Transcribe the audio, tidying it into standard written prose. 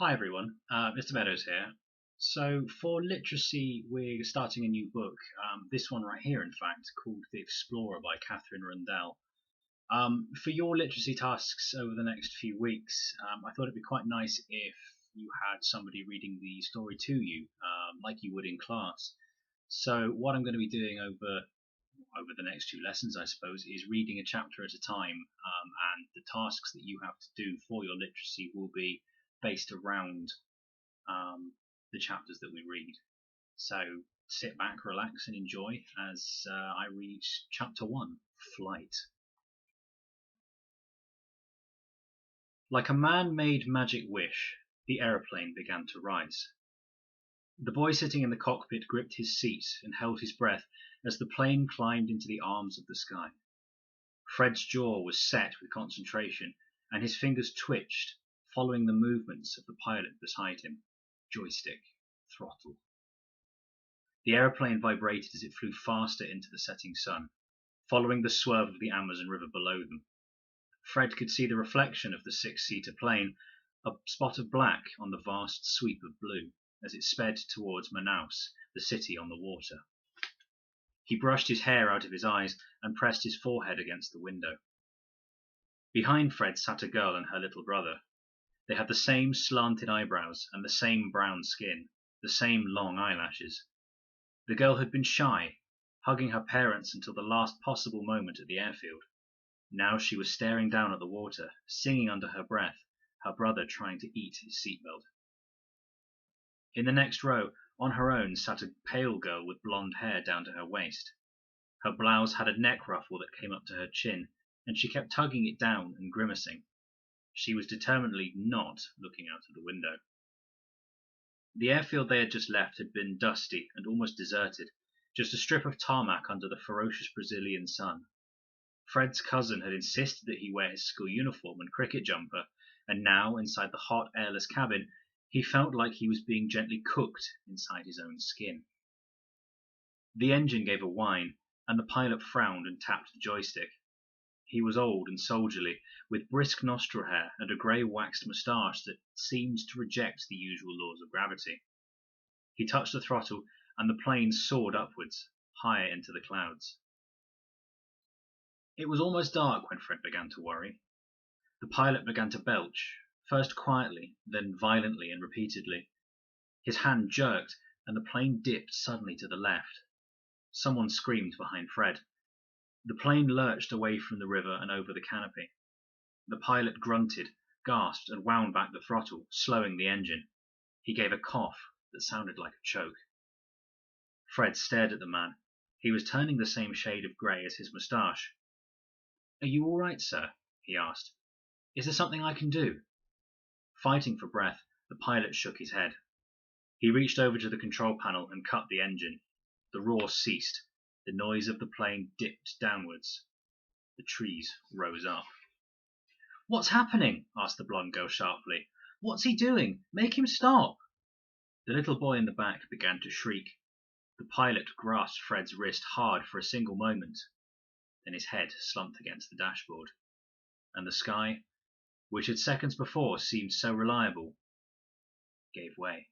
Hi everyone, Mr Meadows here. So for literacy, we're starting a new book. This one right here, in fact, called The Explorer by Katherine Rundell. For your literacy tasks over the next few weeks, I thought it'd be quite nice if you had somebody reading the story to you, like you would in class. So what I'm going to be doing over the next two lessons, I suppose, is reading a chapter at a time, and the tasks that you have to do for your literacy will be based around the chapters that we read. So sit back, relax, and enjoy as I read chapter 1, Flight. Like a man-made magic wish, the aeroplane began to rise. The boy sitting in the cockpit gripped his seat and held his breath as the plane climbed into the arms of the sky. Fred's jaw was set with concentration, and his fingers twitched, following the movements of the pilot beside him. Joystick, throttle. The aeroplane vibrated as it flew faster into the setting sun, following the swerve of the Amazon River below them. Fred could see the reflection of the six-seater plane, a spot of black on the vast sweep of blue, as it sped towards Manaus, the city on the water. He brushed his hair out of his eyes and pressed his forehead against the window. Behind Fred sat a girl and her little brother. They had the same slanted eyebrows and the same brown skin, the same long eyelashes. The girl had been shy, hugging her parents until the last possible moment at the airfield. Now she was staring down at the water, singing under her breath, her brother trying to eat his seatbelt. In the next row, on her own, sat a pale girl with blonde hair down to her waist. Her blouse had a neck ruffle that came up to her chin, and she kept tugging it down and grimacing. She was determinedly not looking out of the window. The airfield they had just left had been dusty and almost deserted, just a strip of tarmac under the ferocious Brazilian sun. Fred's cousin had insisted that he wear his school uniform and cricket jumper, and now, inside the hot, airless cabin, he felt like he was being gently cooked inside his own skin. The engine gave a whine, and the pilot frowned and tapped the joystick. He was old and soldierly, with brisk nostril hair and a grey waxed moustache that seemed to reject the usual laws of gravity. He touched the throttle, and the plane soared upwards, higher into the clouds. It was almost dark when Fred began to worry. The pilot began to belch, first quietly, then violently and repeatedly. His hand jerked, and the plane dipped suddenly to the left. Someone screamed behind Fred. The plane lurched away from the river and over the canopy. The pilot grunted, gasped, and wound back the throttle, slowing the engine. He gave a cough that sounded like a choke. Fred stared at the man. He was turning the same shade of grey as his moustache. "Are you all right, sir?" he asked. "Is there something I can do?" Fighting for breath, the pilot shook his head. He reached over to the control panel and cut the engine. The roar ceased. The noise of the plane dipped downwards. The trees rose up. "What's happening?" asked the blonde girl sharply. "What's he doing? Make him stop!" The little boy in the back began to shriek. The pilot grasped Fred's wrist hard for a single moment. Then his head slumped against the dashboard, and the sky, which had seconds before seemed so reliable, gave way.